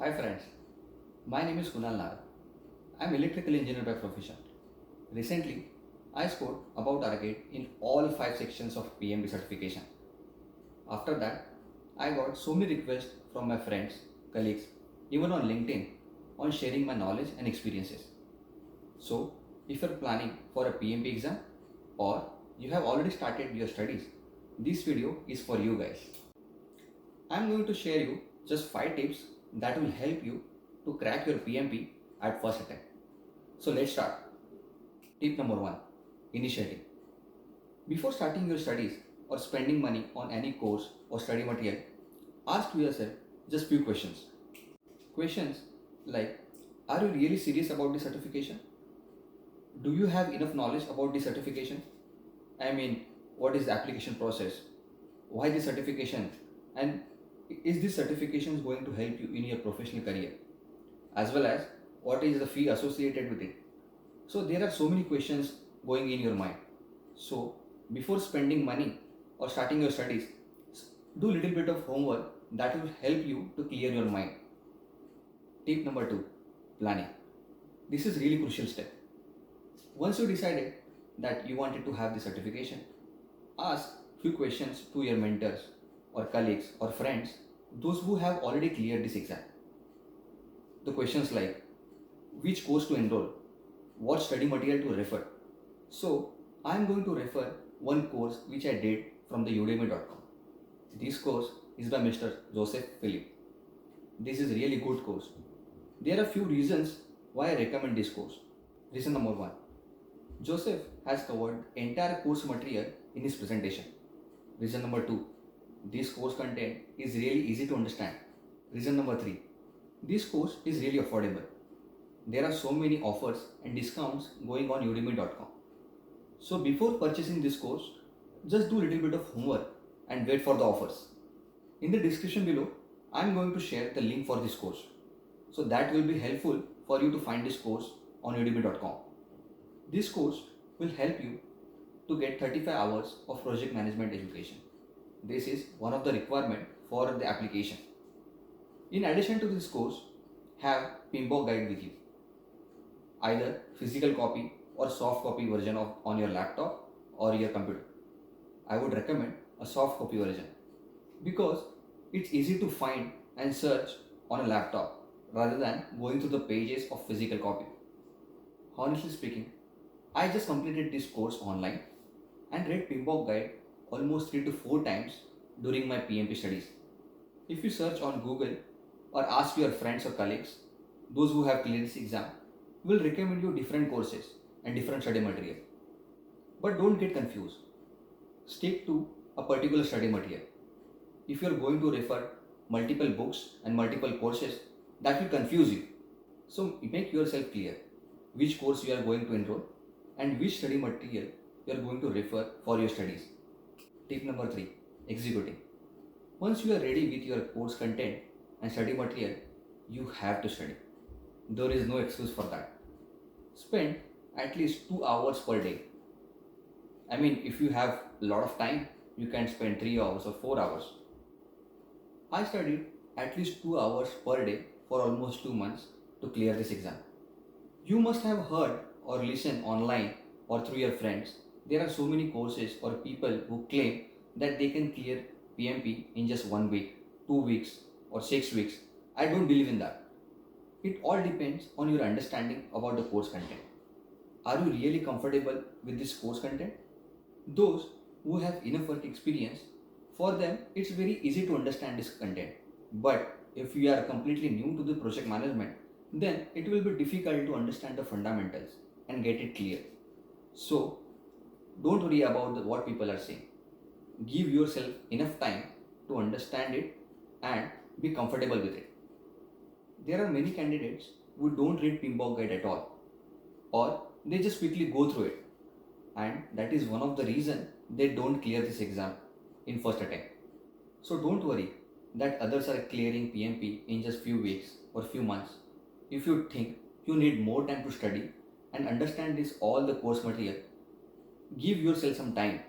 Hi friends, my name is Kunal Nar. I am electrical engineer by profession. Recently, I scored about target in all 5 sections of PMB certification. After that, I got so many requests from my friends, colleagues, even on LinkedIn on sharing my knowledge and experiences. So, if you're planning for a PMP exam or you have already started your studies, this video is for you guys. I'm going to share you just 5 tips that will help you to crack your PMP at first attempt. So let's start. Tip number 1, initiative. Before starting your studies or spending money on any course or study material, ask yourself just few questions. Questions like, are you really serious about the certification? Do you have enough knowledge about the certification? I mean, what is the application process? Why the certification? And is this certification going to help you in your professional career? As well as what is the fee associated with it? So there are so many questions going in your mind. So before spending money or starting your studies, do a little bit of homework that will help you to clear your mind. Tip number 2, planning. This is really crucial step. Once you decided that you wanted to have the certification, ask few questions to your mentors or colleagues or friends, those who have already cleared this exam. The questions like which course to enroll, what study material to refer. So I am going to refer one course which I did from the udemy.com. This course is by Mr. Joseph Philip. This is really good course. There are few reasons why I recommend this course. Reason number 1. Joseph has covered entire course material in his presentation. Reason number 2. This course content is really easy to understand. Reason number 3. This course is really affordable. There are so many offers and discounts going on udemy.com. So before purchasing this course, just do a little bit of homework and wait for the offers. In the description below, I am going to share the link for this course. So that will be helpful for you to find this course on udemy.com. This course will help you to get 35 hours of project management education. This is one of the requirement for the application. In addition to this course, have PMBOK guide with you. Either physical copy or soft copy version of on your laptop or your computer. I would recommend a soft copy version because it's easy to find and search on a laptop rather than going through the pages of physical copy. Honestly speaking, I just completed this course online and read PMBOK guide almost 3 to 4 times during my PMP studies. If you search on Google or ask your friends or colleagues, those who have cleared this exam will recommend you different courses and different study material. But don't get confused. Stick to a particular study material. If you are going to refer multiple books and multiple courses, that will confuse you. So make yourself clear which course you are going to enroll and which study material you are going to refer for your studies. Tip number 3, executing. Once you are ready with your course content and study material, you have to study. There is no excuse for that. Spend at least 2 hours per day. I mean, if you have a lot of time, you can spend 3 hours or 4 hours. I studied at least 2 hours per day for almost 2 months to clear this exam. You must have heard or listened online or through your friends. There are so many courses or people who claim that they can clear PMP in just 1 week, 2 weeks, or 6 weeks. I don't believe in that. It all depends on your understanding about the course content. Are you really comfortable with this course content? Those who have enough work experience, for them it's very easy to understand this content. But if you are completely new to the project management, then it will be difficult to understand the fundamentals and get it clear. So don't worry about what people are saying. Give yourself enough time to understand it and be comfortable with it. There are many candidates who don't read PMBOK guide at all, or they just quickly go through it, and that is one of the reason they don't clear this exam in first attempt. So don't worry that others are clearing PMP in just few weeks or few months. If you think you need more time to study and understand this all the course material, give yourself some time.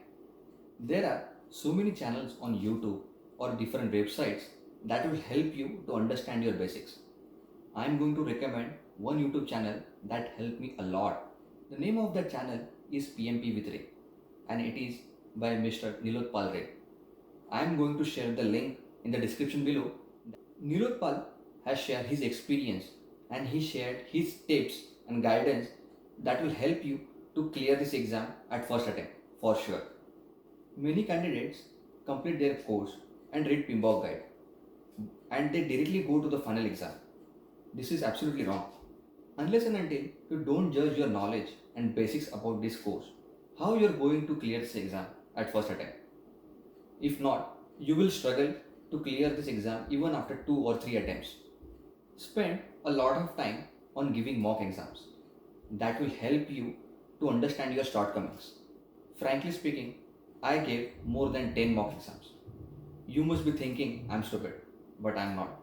There are so many channels on YouTube or different websites that will help you to understand your basics. I'm going to recommend one YouTube channel that helped me a lot. The name of that channel is PMP with Ray, and it is by Mr. Nilotpal Ray. I'm going to share the link in the description below. Nilotpal has shared his experience and he shared his tips and guidance that will help you to clear this exam at first attempt for sure. Many candidates complete their course and read PMBOK guide and they directly go to the final exam. This is absolutely wrong. Unless and until you don't judge your knowledge and basics about this course, how you're going to clear this exam at first attempt? If not, you will struggle to clear this exam even after 2 or 3 attempts. Spend a lot of time on giving mock exams. That will help you to understand your shortcomings. Frankly speaking, I gave more than 10 mock exams. You must be thinking I'm stupid, but I'm not.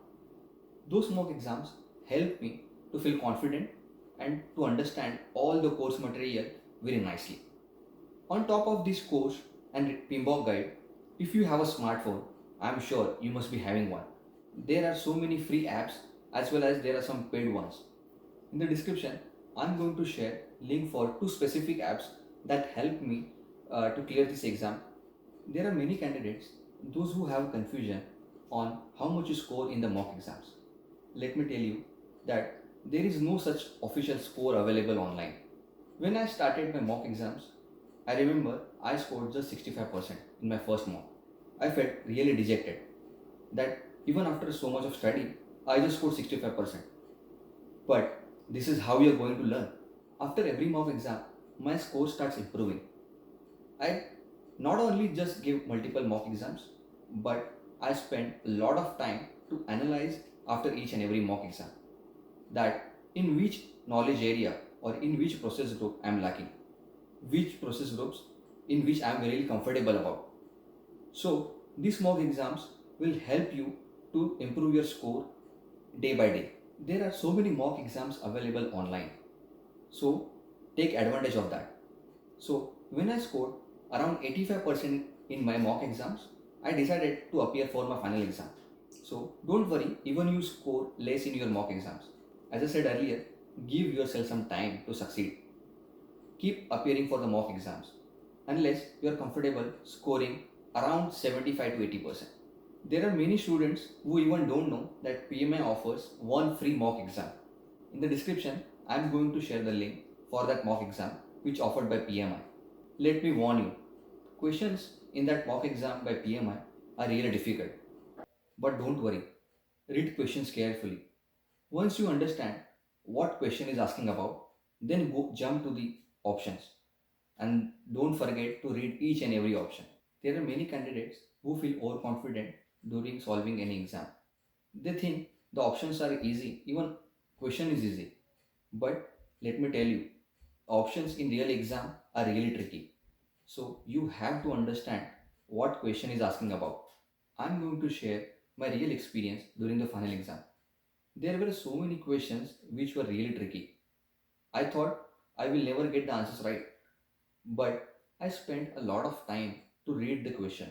Those mock exams help me to feel confident and to understand all the course material very nicely. On top of this course and PMBOK guide, if you have a smartphone, I'm sure you must be having one. There are so many free apps as well as there are some paid ones. In the description, I'm going to share link for 2 specific apps that help me to clear this exam. There are many candidates, those who have confusion on how much you score in the mock exams. Let me tell you that there is no such official score available online. When I started my mock exams, I remember I scored just 65% in my first mock. I felt really dejected that even after so much of study, I just scored 65%. But this is how you are going to learn. After every mock exam, my score starts improving. I not only just give multiple mock exams, but I spend a lot of time to analyze after each and every mock exam that in which knowledge area or in which process group I am lacking, which process groups in which I am really comfortable about. So these mock exams will help you to improve your score day by day. There are so many mock exams available online. So take advantage of that. So when I scored around 85% in my mock exams, I decided to appear for my final exam. So don't worry, even you score less in your mock exams. As I said earlier, give yourself some time to succeed. Keep appearing for the mock exams unless you are comfortable scoring around 75 to 80%. There are many students who even don't know that PMI offers one free mock exam. In the description, I am going to share the link for that mock exam which offered by PMI. Let me warn you, questions in that mock exam by PMI are really difficult. But don't worry, read questions carefully. Once you understand what question is asking about, then go jump to the options and don't forget to read each and every option. There are many candidates who feel overconfident during solving any exam. They think the options are easy, even question is easy. But let me tell you, options in real exam are really tricky. So you have to understand what question is asking about. I'm going to share my real experience during the final exam. There were so many questions which were really tricky. I thought I will never get the answers right, but I spent a lot of time to read the question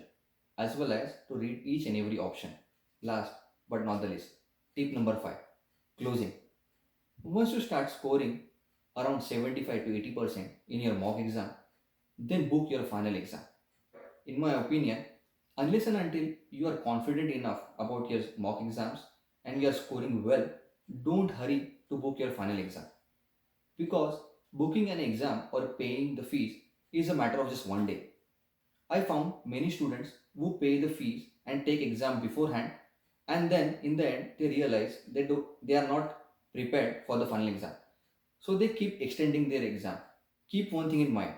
as well as to read each and every option. Last but not the least, tip number 5, closing. Once you start scoring around 75 to 80% in your mock exam, then book your final exam. In my opinion, unless and until you are confident enough about your mock exams and you are scoring well, don't hurry to book your final exam. Because booking an exam or paying the fees is a matter of just one day. I found many students who pay the fees and take exam beforehand and then in the end they realize they are not prepared for the final exam. So they keep extending their exam. Keep one thing in mind.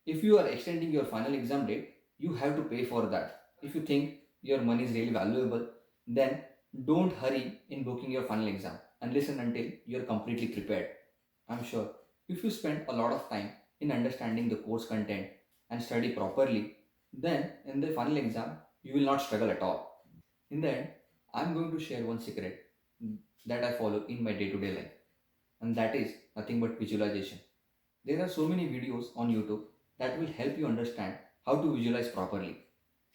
If you are extending your final exam date, you have to pay for that. If you think your money is really valuable, then don't hurry in booking your final exam unless and until you are completely prepared. I'm sure if you spend a lot of time in understanding the course content and study properly, then in the final exam you will not struggle at all. In the end, I'm going to share one secret that I follow in my day to day life, and that is nothing but visualization. There are so many videos on YouTube that will help you understand how to visualize properly.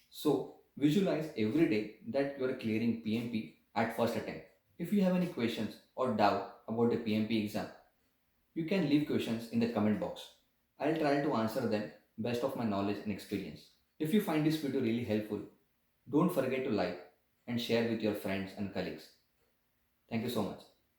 So, visualize every day that you are clearing PMP at first attempt. If you have any questions or doubt about the PMP exam, you can leave questions in the comment box. I'll try to answer them best of my knowledge and experience. If you find this video really helpful, don't forget to like and share with your friends and colleagues. Thank you so much.